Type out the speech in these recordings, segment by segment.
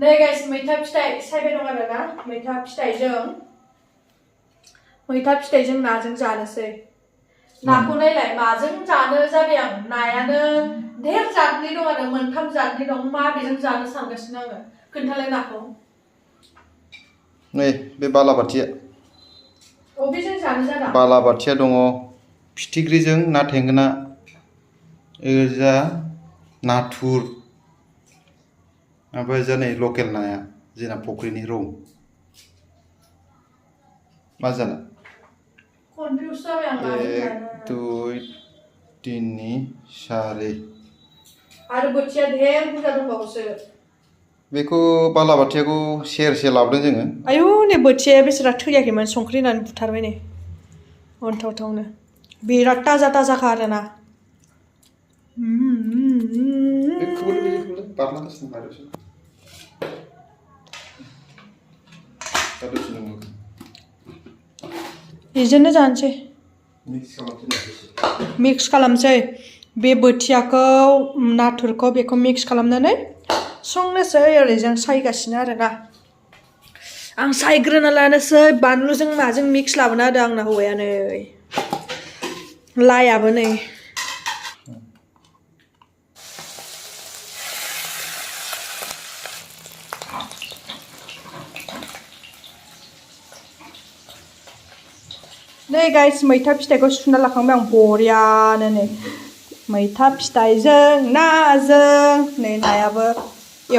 नै गाइस मैथा फिथाइ सायबाय दं आरो ना मैथा फिथाइजों नाजों जानोसै नाखौ नायलाय माजों जानो जाबाय आं नायानो धेर जातनि दं आरो मोनथाम जातनि दं माबेजों जानो सानगासिनो आङो खोन्थालाय नाखौ नै बे बालाबाथिया अबेजों जानो जादा बालाबाथिया दङ फिथिख्रिजों ना थेंगोना ओजा नाथुर ओमफ्राय जा नै लकेल नाया जोंना फुख्रिनि रौ मा जानो कनफ्यूज जाबाय आं माजों जानो 1 2 3 4 आरो बोथिया धेर बुरजा दंबावोसो बेखौ बालाबाथियाखौ सेरसे लाबोदों जोङो आयु नै बोथियाया बेसेरा थैयाखैमोन संख्रि होनानै बुथारबाय नै अन्थावथावनो बिराद ताजा आरोना बेजोंनो जानोसै मिक्स खालामसै बे बोथियाखौ नाथुरखौ बेखौ मिक्स खालामनानै संनोसै ओरैजों सायगासिनो आरोना आं सायग्रोना लानोसै बानलुजों माजों मिक्स लाबोना होदों आंना हौवाया नै लायाबो नै नै गाइस मैथा फिथाइखौ सुना लाखांबाय आं बरियानो नै मैथा फिथाइजों नाजों नै नायाबो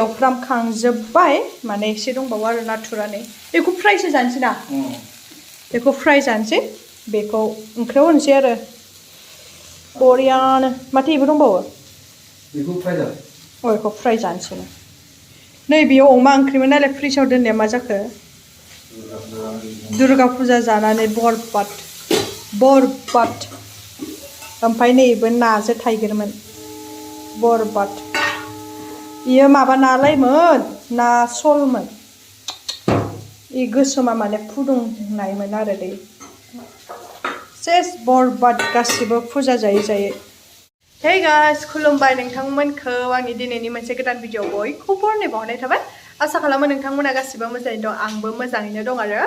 एवफ्रामखांजोब्बाय माने एसे दंबावो आरो नाथुरा नै बेखौ फ्रायसो जानोसै ना बेखौ फ्राय जानोसै बेखौ ओंख्रियाव होनोसै आरो बरियानो माथो बेबो दंबावो बेखौ फ्राय जानोसै नै बेयाव अमा ओंख्रिमोन नालाय फ्रिजआव दोननाया मा जाखो दुर्गा फुजा जानानै बरबाद ओमफ्राय नैबो नाजों थाइगिरमोन बरबाद बियो माबा नालायमोन ना सलमोन बे गोसोमा माने फुदुंनायमोन आरो दै सेस बरबाद गासिबो फुजा जायै हे गाइस खुलुमबाय नोंथांमोनखौ आंनि दिनैनि मोनसे गोदान भिडिअ बयखौबो बरायनाय थाबाय आसा खालामो नोंथांमोना गासिबो मोजाङैनो दं आंबो मोजाङैनो दं आरो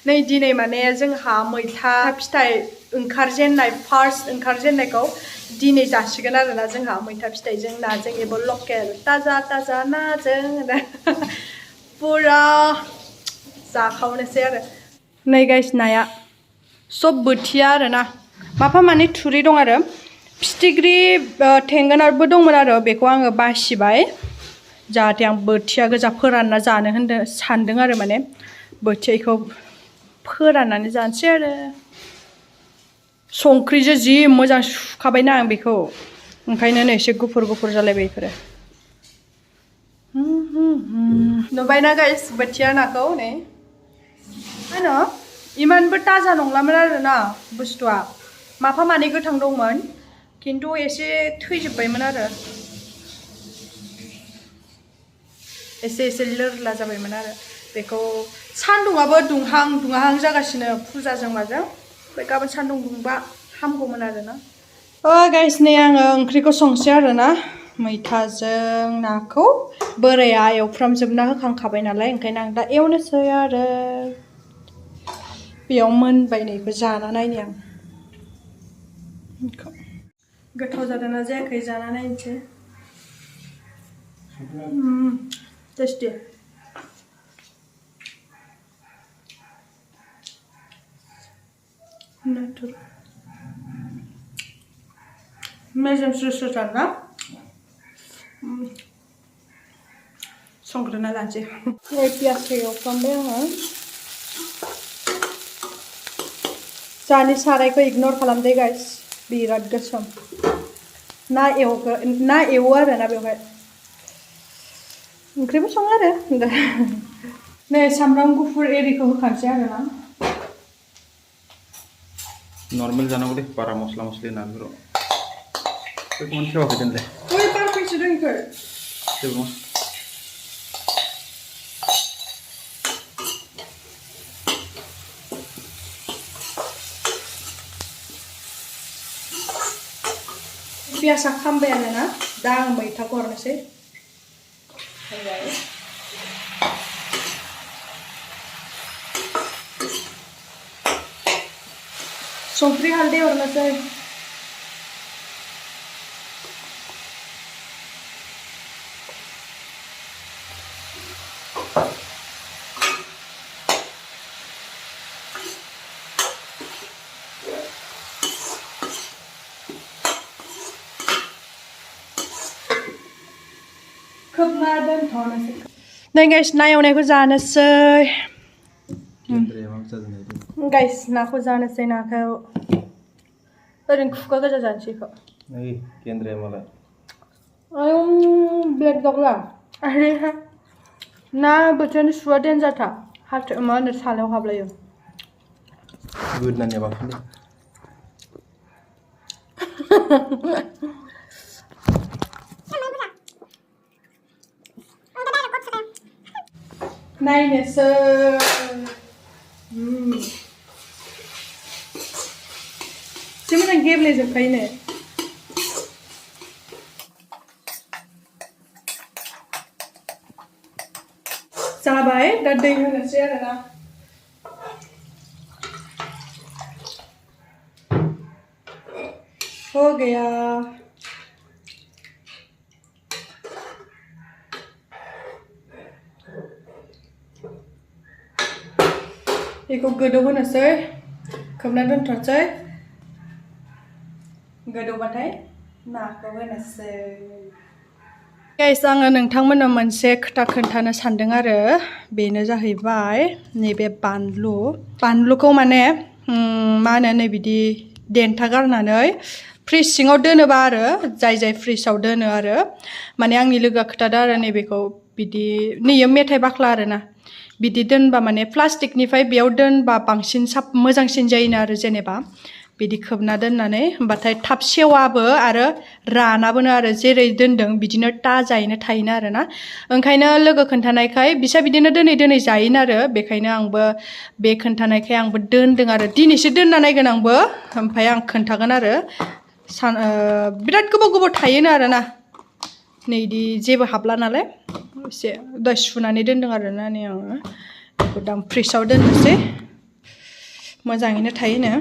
नै दिनै माने जोंहा मैथा फिथाइ ओंखारजेननाय फार्स्ट ओंखारजेननायखौ दिनै जासिगोन आरोना जोंहा मैथा फिथाइजों नाजों एबो लकेल ताजा नाजों पुरा जाखावनोसै आरो नै गाइस नाया सब बोथिया आरोना माफा माने थुरि दं आरो फिथिख्रि थेंगोनाबो दंमोन आरो बेखौ आङो बासिबाय जाहाथे आं बोथिया गोजा फोरानना जानो सानदों आरो माने बोथियाखौ फोराननानै जानोसै आरो संख्रिजों जि मोजां सुखाबायना आं बेखौ ओंखायनो नै एसे गुफुर जालायबाय बेफोरो नुबायना गाइस बोथिया नाखौ नै आनो इमानबो ताजा नंलामोन आरोना बुस्थुआ माफा मानै गोथां दंमोन खिन्थु एसे थैजोब्बायमोन आरो एसे लोरला जाबायमोन आरो बेखौ सान्दुंआबो दुंहां जागासिनो फुजाजों माजों ओमफ्राय गाबोन सान्दुं दुंबा हामगौमोन आरोना गाइस नै आङो ओंख्रिखौ संसै आरोना मैथाजों नाखौ बोराया एवफ्रामजोबना होखांखाबाय नालाय ओंखायनो आं दा एवनोसै आरो बेयाव मोनबाय नै बेखौ जाना नायनि आं गोथाव जादोंना जायाखै जाना नायनोसै टेस्टी नाथुर मेजेम स्रो ना संग्रोना लानोसै पियासखौ एवफ्रामबाय आङो जानि सारायखौ इगनर खालामदो गाइस बिराद गोसोम ना एवो आरोना बेवहाय ओंख्रिबो सङो आरो नै सामब्राम गुफुर एरिखौ होखानोसै आरोना नर्मेल जानांगौ दे बारा मस्ला मस्लि होनानै बेखौ मोनसेवाखै दोनदे ओइ बारफैसो दोनखो जेबो पियासा खामबायानो ना दा आं मैथाखौ हरनोसै संख्रि हालदै हरनोसै खोबना दोनथ'नोसै नै गाइस ना एवनायखौ जानोसै गाइस नाखौ जानोसै नाखौ ओरैनो खुगा गोजा जानोसै बेखौ नै केन्द्रया मालाय आयौ ब्लेक डगला आरे ना बोथोरनि सुवा देन्जारथा हाथ मा होनो सालायाव हाबलायो गोदनानिया बांसिन नायनोसै एसे मोजां गेब्लेजोबखायोनो जाबाय दा दै होनोसै आरोना हो गया बेखौ गोदौ होनोसै खोबना दोनथ'नोसै गोदौबाथाय नाखौ होनोसै गाइस आङो नोंथांमोननो मोनसे खोथा खोन्थानो सानदों आरो बेनो जाहैबाय नैबे बानलुखौ माने मा होनो नै बिदि देन्था गारनानै फ्रिज सिङाव दोनोबा आरो जाय फ्रिजआव दोनो आरो माने आंनि लोगोआ खोथादों आरो नैबेखौ बिदि नैयो मेथाइ बाख्ला आरोना बिदि दोनबा माने प्लास्टिकनिफ्राय बेयाव दोनबा बांसिन मोजांसिन जायोनो आरो जेनेबा बिदि खोबना दोननानै होमबाथाय थाब सेवाबो आरो रानाबोनो आरो जेरै दोनदों बिदिनो ताजायैनो थायोनो आरोना ओंखायनो लोगो खोन्थानायखाय बिसा बिदिनो दोनै जायोनो आरो बेखायनो आंबो बे खोन्थानायखाय आंबो दोनदों आरो दिनैसो दोनना नायगोन आंबो ओमफ्राय आं खोन्थागोन आरो बिराद गोबाव थायोनो आरोना नै इदि जेबो हाबला नालाय एसे दहाय सुनानै दोनदों आरोना नै आङो बेखौ दा फ्रिजआव दोननोसै मोजाङैनो थायोनो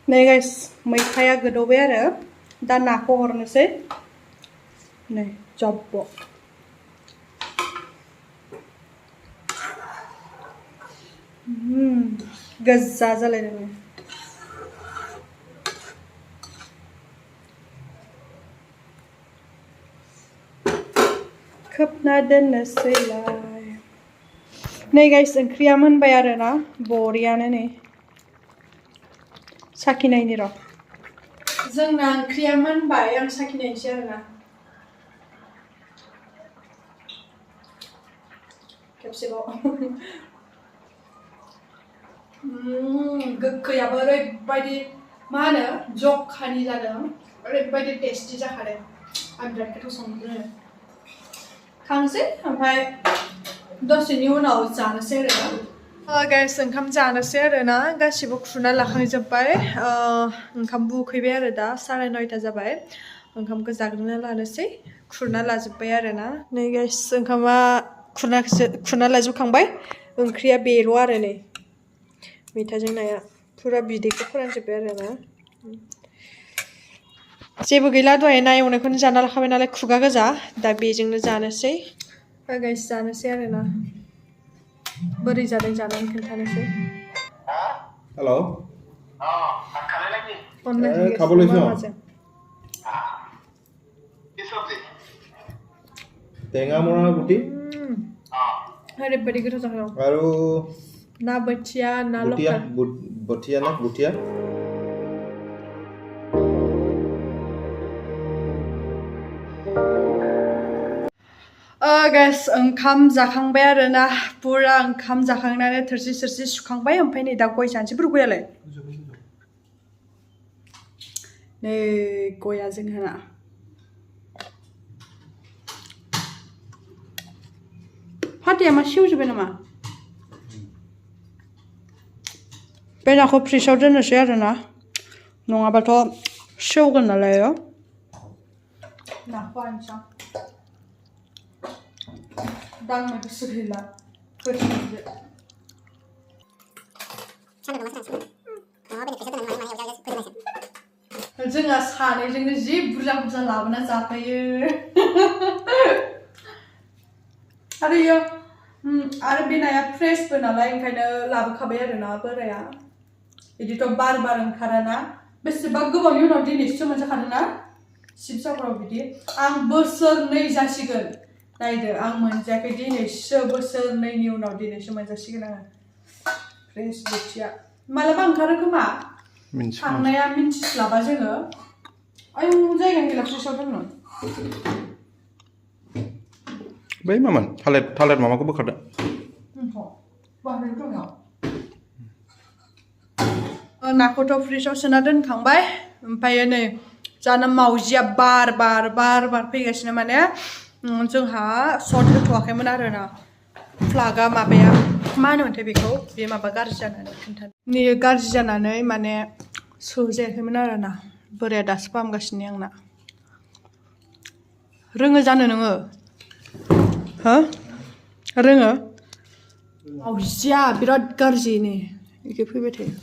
नै गाइस मैथाया गोदौबाय आरो दा नाखौ हरनोसै नै जब्ब गोजा जालायदों खोबना दोननोसैलाय नै गाइस ओंख्रिया मोनबाय आरोना बरियानो नै साखिनायनि र' जोंना ओंख्रिया मोनबाय आं साखिनायनोसै आरोना खेबसेबाव गोखैयाबो ओरैबायदि मा होनो जखानि जादों ओरैबायदि टेस्टि जाखादों आं बिराद गोथाव संदों खांसै ओमफ्राय दसेनि उनाव जानोसै आरोना गाइस ओंखाम जानोसै आरोना गासिबो खुरना लाखांजोब्बाय ओंखामबो उखैबाय आरो दा 9:30 जाबाय ओंखामखौ जाग्रोना लानोसै खुरना लाजोब्बाय आरोना नै गाइस ओंखामा खुरना लाजोबखांबाय ओंख्रिया बेल' आरो नै मैथाजों नाया फुरा बिदैखौ फोरानजोब्बाय आरोना जेबो गैला दहाय ना एवनायखौनो जाना लाखाबाय नालाय खुगा गोजा दा बेजोंनो जानोसै गाइस जानोसै आरोना बोरै जादों जानानै खोन्थानोसै हेलौ अनला टेঙা মৰা গুটি ओरैबायदि गोथाव जाखादों আৰু ना बोथिया ना लकेल बथिया ना बुटिया गाइस ओंखाम जाखांबाय आरोना पुरा ओंखाम जाखांनानै थोरसि सुखांबाय ओमफ्राय नै दा गय जानोसै गयालाय नै गया जोंहाना फाथैया मा सेवजोब्बाय नामा बे नाखौ फ्रिजआव दोननोसै आरोना नङाबाथ' सेवगोन नालाय नाखौ आनसां दांनो गोसो गैला गोसोजों जोंहा सानैजोंनो जि बुरजा बुरजा लाबोना जाफायो आरो बे नाया फ्रेशबो नालाय ओंखायनो लाबोखाबाय आरो ना बोराया बिदिथ' बार ओंखाराना बेसेबा गोबावनि उनाव दिनैसो मोनजाखादों ना शिबसागराव बिदि आं बोसोरनै जासिगोन नायदो आं मोनजायाखै दिनैसो बोसोरनैनि उनाव दिनैसो मोनजासिगोन आङो फ्रेश बोथिया मालाबा ओंखारो खोमा थांनाया मिन्थिस्लाबा जोङो आयु जायगा गैला फ्रेशआव दोननो बै मामोन थालिर माबाखौ बोखारदो नाखौथ' फ्रिजआव सोना दोनखांबाय ओमफ्राय नै जाना मावजिया बार फैगासिनो माने जोंहा सर्ट होथ'वाखैमोन आरोना फ्लागा माबाया मा होनोमोनथाय बेखौ बे माबा गाज्रि जानानै खोन्थानो गाज्रि जानानै माने सोजायाखैमोन आरोना बोराया दासो फाहामगासिनो आंना रोङो जानो नोङो हो रोङो मावजिया बिराद गाज्रि नै बिदि फैबाय थायो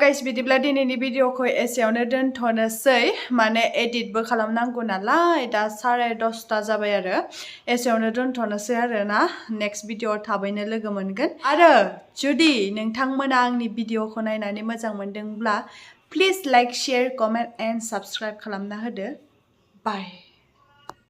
गाइस बिदिब्ला दिनैनि भिडिअखौ एसेयावनो दोनथ'नोसै माने एडिटबो खालामनांगौ नालाय दा 10:30 जाबाय आरो एसेयावनो दोनथ'नोसै आरोना नेक्स्ट भिडिअआव थाबैनो लोगो मोनगोन आरो जुदि नोंथांमोना आंनि भिडिअखौ नायनानै मोजां मोनदोंब्ला please like share comment and subscribe खालामना होदो बाय